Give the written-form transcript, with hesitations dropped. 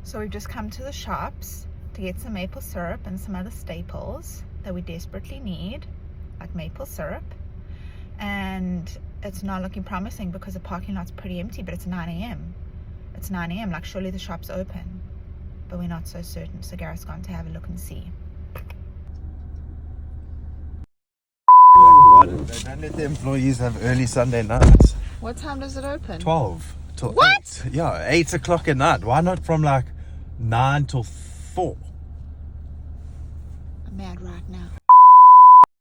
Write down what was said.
So we've just come to the shops to get some maple syrup and some other staples that we desperately need, like maple syrup. And it's not looking promising because the parking lot's pretty empty, but it's 9 a.m. It's 9 a.m. Like, surely the shop's open. But we're not so certain. So Gareth's gone to have a look and see. They don't let the employees have early Sunday nights. What time does it open? 12 till What? 8. Yeah, 8 o'clock at night. Why not from like 9 till 4? I'm mad right now.